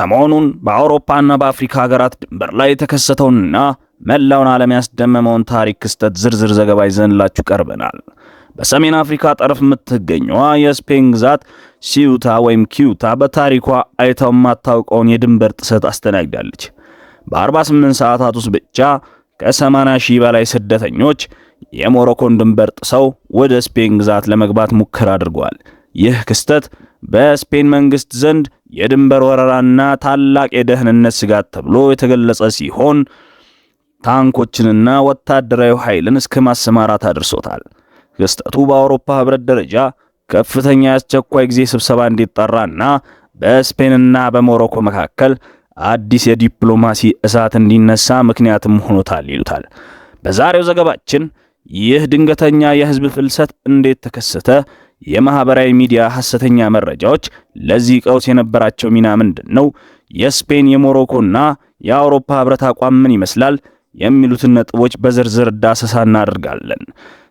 ሰሞኑን በአውሮፓና በአፍሪካ ሀገራት ድንበር ላይ የተከሰተውንና መላውን ዓለም ያስደመመውን ታሪክ ክስተት ዝርዝር ዘገባ ይዘንላችሁ ቀርበናል። በሰሜን አፍሪካ ጠረፍ የምትገኘዋ የስፔን ግዛት ሲዩታ ወይም ኪዩታ በታሪኳ አይታው የማታውቀውን የድንበር ጥሰት አስተናግዳለች። በ48 ሰዓታት ውስጥ ብቻ ከ80 ሺህ በላይ ስደተኞች የሞሮኮን ድንበር ጥሰው ወደ ስፔን ግዛት ለመግባት ሙከራ አድርገዋል። ይህ ክስተት በስፔን መንግስት ዘንድ የድንበር ወረራና ታላቅ የደህንነት ስጋት ተብሎ የተገለጸ ሲሆን ታንኮችንና ወታደራዊ ኃይልን እስከ ማሰማራት አድርሶታል። ክስተቱ በአውሮፓ ህብረት ደረጃ ከፍተኛ የአስቸኳይ ጊዜ ስብሰባ እንዲጠራና በስፔንና በሞሮኮ መካከል አዲስ የዲፕሎማሲ እሳት እንዲነሳ ምክንያትም ሆኖታል ይሉታል። በዛሬው ዘገባችን ይህ ድንገተኛ የህዝብ ፍልሰት እንዴት ተከሰተ? የማህበራዊ ሚዲያ ሐሰተኛ መረጃዎች ለዚህ ቀውስ የነበራቸው ሚና ምንድነው? የስፔን የሞሮኮና የአውሮፓ ህብረት አቋም ምን ይመስላል? የሚሉትን ነጥቦች በዝርዝር ዳሰሳ እናደርጋለን።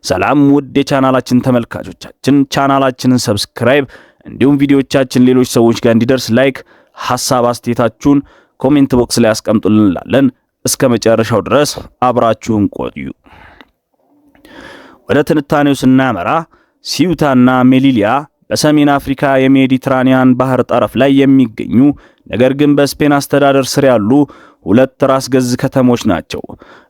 ሰላም ውድ የቻናላችን ተመልካቾቻችን፣ ቻናላችንን ሰብስክራይብ እንዲሁም ቪዲዮዎቻችን ሌሎች ሰዎች ጋር እንዲደርስ ላይክ፣ ሐሳብ አስተያየታችሁን ኮሜንት ቦክስ ላይ አስቀምጡልን እንላለን። እስከ መጨረሻው ድረስ አብራችሁን ቆዩ። ወደ ትንታኔው ስናመራ ሲዩታና ሜሊሊያ በሰሜን አፍሪካ የሜዲትራኒያን ባህር ጠረፍ ላይ የሚገኙ ነገር ግን በስፔን አስተዳደር ስር ያሉ ሁለት ራስ ገዝ ከተሞች ናቸው።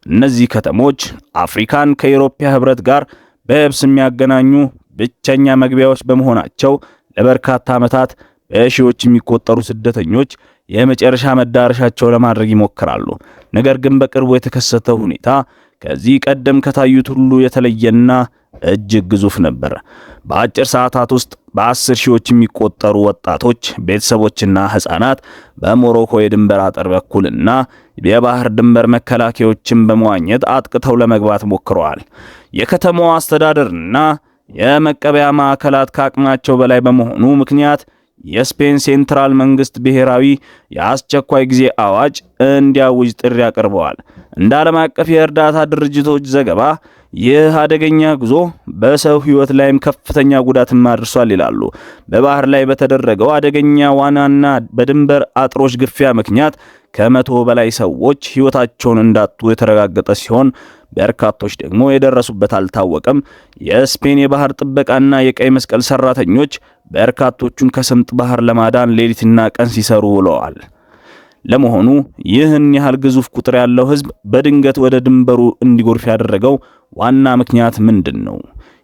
እነዚህ ከተሞች አፍሪካን ከአውሮፓ ህብረት ጋር በየብስ የሚያገናኙ ብቸኛ መግቢያዎች በመሆናቸው ለበርካታ ዓመታት በሺዎች የሚቆጠሩ ስደተኞች የመጨረሻ መዳረሻቸው ለማድረግ ይሞክራሉ። ነገር ግን በቅርቡ የተከሰተው ሁኔታ ከዚህ ቀደም ከታዩት ሁሉ የተለየና እጅግ ግዙፍ ነበር። በአጭር ሰዓታት ውስጥ በ10 ሺዎች የሚቆጠሩ ወጣቶች፣ ቤተሰቦችና ህፃናት በሞሮኮ የድንበር አጥር በኩልና የባህር ድንበር መከላከያዎችን በመዋኘት አጥቅተው ለመግባት ሞክረዋል። የከተማው አስተዳደርና የመቀበያ ማዕከላት ከአቅማቸው በላይ በመሆኑ ምክንያት የስፔን ሴንትራል መንግስት ብሔራዊ የአስቸኳይ ጊዜ አዋጅ እንዲያውጅ ጥሪ አቅርበዋል። እንደ ዓለም አቀፍ የእርዳታ ድርጅቶች ዘገባ ይህ አደገኛ ጉዞ በሰው ህይወት ላይም ከፍተኛ ጉዳትን አድርሷል ይላሉ። በባህር ላይ በተደረገው አደገኛ ዋናና በድንበር አጥሮች ግፊያ ምክንያት ከ100 በላይ ሰዎች ህይወታቸውን እንዳጡ የተረጋገጠ ሲሆን በርካቶች ደግሞ የደረሱበት አልታወቀም። የስፔን የባህር ጥበቃና የቀይ መስቀል ሰራተኞች በርካቶቹን ከስምጥ ባህር ለማዳን ሌሊትና ቀን ሲሰሩ ውለዋል። ለመሆኑ ይህን ያህል ግዙፍ ቁጥር ያለው ህዝብ በድንገት ወደ ድንበሩ እንዲጎርፍ ያደረገው ዋና ምክንያት ምንድን ነው?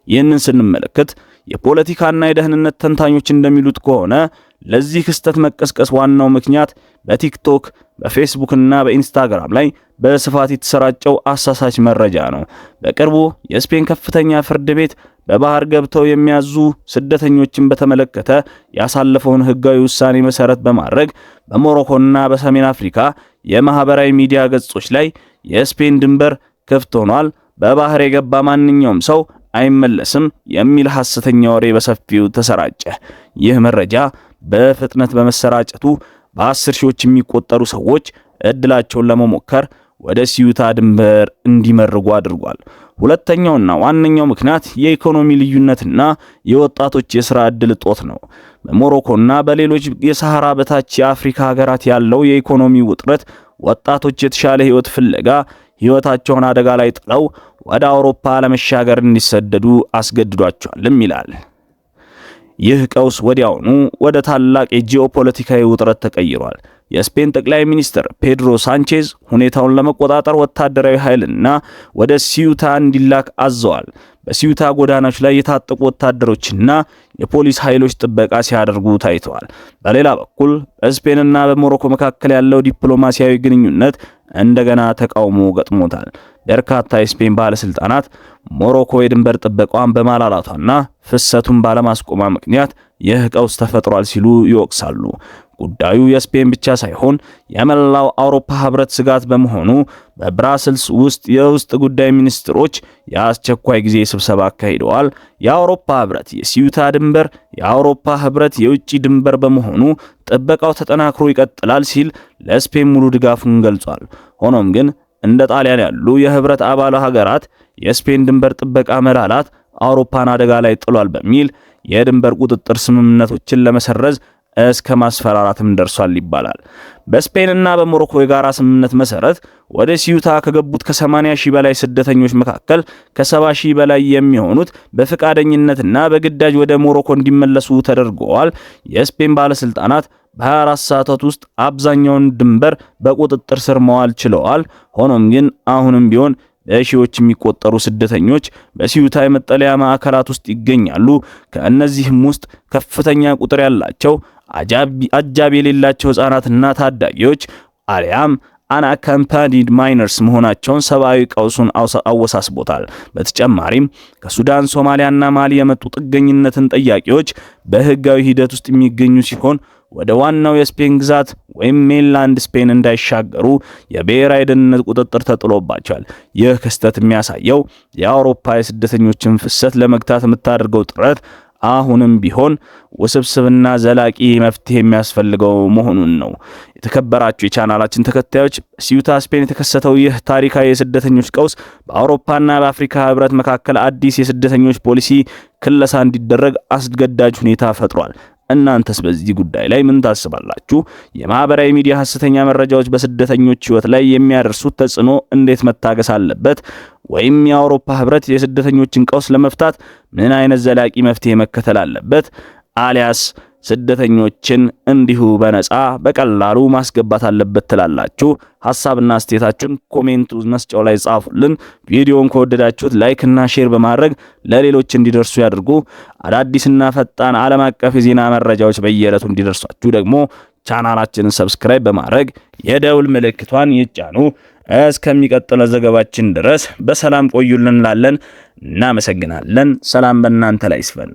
ይህንን ስንመለከት የፖለቲካና የደህንነት ተንታኞች እንደሚሉት ከሆነ ለዚህ ክስተት መቀስቀስ ዋናው ምክንያት በቲክቶክ በፌስቡክና በኢንስታግራም ላይ በስፋት የተሰራጨው አሳሳች መረጃ ነው። በቅርቡ የስፔን ከፍተኛ ፍርድ ቤት በባህር ገብተው የሚያዙ ስደተኞችን በተመለከተ ያሳለፈውን ህጋዊ ውሳኔ መሰረት በማድረግ በሞሮኮና በሰሜን አፍሪካ የማህበራዊ ሚዲያ ገጾች ላይ የስፔን ድንበር ክፍት ሆኗል፣ በባህር የገባ ማንኛውም ሰው አይመለስም የሚል ሐሰተኛ ወሬ በሰፊው ተሰራጨ። ይህ መረጃ በፍጥነት በመሰራጨቱ በ10 ሺዎች የሚቆጠሩ ሰዎች እድላቸውን ለመሞከር ወደ ሲዩታ ድንበር እንዲመርጉ አድርጓል። ሁለተኛውና ዋነኛው ምክንያት የኢኮኖሚ ልዩነትና የወጣቶች የሥራ ዕድል እጦት ነው። በሞሮኮና በሌሎች የሰሃራ በታች የአፍሪካ ሀገራት ያለው የኢኮኖሚ ውጥረት ወጣቶች የተሻለ ህይወት ፍለጋ ህይወታቸውን አደጋ ላይ ጥለው ወደ አውሮፓ ለመሻገር እንዲሰደዱ አስገድዷቸዋልም ይላል። ይህ ቀውስ ወዲያውኑ ወደ ታላቅ የጂኦፖለቲካዊ ውጥረት ተቀይሯል። የስፔን ጠቅላይ ሚኒስትር ፔድሮ ሳንቼዝ ሁኔታውን ለመቆጣጠር ወታደራዊ ኃይልና ወደ ሲዩታ እንዲላክ አዘዋል። በሲዩታ ጎዳናዎች ላይ የታጠቁ ወታደሮችና የፖሊስ ኃይሎች ጥበቃ ሲያደርጉ ታይተዋል። በሌላ በኩል በስፔንና በሞሮኮ መካከል ያለው ዲፕሎማሲያዊ ግንኙነት እንደገና ተቃውሞ ገጥሞታል። በርካታ የስፔን ባለስልጣናት ሞሮኮ የድንበር ጥበቃዋን በማላላቷና ፍሰቱን ባለማስቆሟ ምክንያት ይህ ቀውስ ተፈጥሯል ሲሉ ይወቅሳሉ። ጉዳዩ የስፔን ብቻ ሳይሆን የመላው አውሮፓ ህብረት ስጋት በመሆኑ በብራስልስ ውስጥ የውስጥ ጉዳይ ሚኒስትሮች የአስቸኳይ ጊዜ ስብሰባ አካሂደዋል። የአውሮፓ ህብረት የሲዩታ ድንበር የአውሮፓ ህብረት የውጭ ድንበር በመሆኑ ጥበቃው ተጠናክሮ ይቀጥላል ሲል ለስፔን ሙሉ ድጋፉን ገልጿል። ሆኖም ግን እንደ ጣሊያን ያሉ የህብረት አባል ሀገራት የስፔን ድንበር ጥበቃ መላላት አውሮፓን አደጋ ላይ ጥሏል በሚል የድንበር ቁጥጥር ስምምነቶችን ለመሰረዝ እስከ ማስፈራራትም ደርሷል ይባላል። በስፔንና በሞሮኮ የጋራ ስምምነት መሰረት ወደ ሲዩታ ከገቡት ከ80 ሺህ በላይ ስደተኞች መካከል ከ70 ሺህ በላይ የሚሆኑት በፈቃደኝነትና በግዳጅ ወደ ሞሮኮ እንዲመለሱ ተደርገዋል። የስፔን ባለስልጣናት በ24 ሰዓታት ውስጥ አብዛኛውን ድንበር በቁጥጥር ስር መዋል ችለዋል። ሆኖም ግን አሁንም ቢሆን በሺዎች የሚቆጠሩ ስደተኞች በሲዩታ የመጠለያ ማዕከላት ውስጥ ይገኛሉ። ከእነዚህም ውስጥ ከፍተኛ ቁጥር ያላቸው አጃቢ የሌላቸው ሕፃናትና ታዳጊዎች አሊያም አንአካምፓኒድ ማይነርስ መሆናቸውን ሰብአዊ ቀውሱን አወሳስቦታል። በተጨማሪም ከሱዳን፣ ሶማሊያና ማሊ የመጡ ጥገኝነትን ጠያቂዎች በህጋዊ ሂደት ውስጥ የሚገኙ ሲሆን ወደ ዋናው የስፔን ግዛት ወይም ሜንላንድ ስፔን እንዳይሻገሩ የብሔራዊ ደህንነት ቁጥጥር ተጥሎባቸዋል። ይህ ክስተት የሚያሳየው የአውሮፓ የስደተኞችን ፍሰት ለመግታት የምታደርገው ጥረት አሁንም ቢሆን ውስብስብና ዘላቂ መፍትሄ የሚያስፈልገው መሆኑን ነው። የተከበራችሁ የቻናላችን ተከታዮች በሲዩታ ስፔን የተከሰተው ይህ ታሪካዊ የስደተኞች ቀውስ በአውሮፓና በአፍሪካ ህብረት መካከል አዲስ የስደተኞች ፖሊሲ ክለሳ እንዲደረግ አስገዳጅ ሁኔታ ፈጥሯል። እናንተስ በዚህ ጉዳይ ላይ ምን ታስባላችሁ? የማህበራዊ ሚዲያ ሐሰተኛ መረጃዎች በስደተኞች ህይወት ላይ የሚያደርሱት ተጽዕኖ እንዴት መታገስ አለበት? ወይም የአውሮፓ ህብረት የስደተኞችን ቀውስ ለመፍታት ምን አይነት ዘላቂ መፍትሄ መከተል አለበት? አሊያስ ስደተኞችን እንዲሁ በነፃ በቀላሉ ማስገባት አለበት ትላላችሁ? ሐሳብና አስተያየታችሁን ኮሜንት መስጫው ላይ ጻፉልን። ቪዲዮውን ከወደዳችሁት ላይክ እና ሼር በማድረግ ለሌሎች እንዲደርሱ ያድርጉ። አዳዲስና ፈጣን ዓለም አቀፍ የዜና መረጃዎች በየዕለቱ እንዲደርሷችሁ ደግሞ ቻናላችንን ሰብስክራይብ በማድረግ የደውል ምልክቷን ይጫኑ። እስከሚቀጥለው ዘገባችን ድረስ በሰላም ቆዩልን እንላለን። እናመሰግናለን። ሰላም በእናንተ ላይ ይስፈን።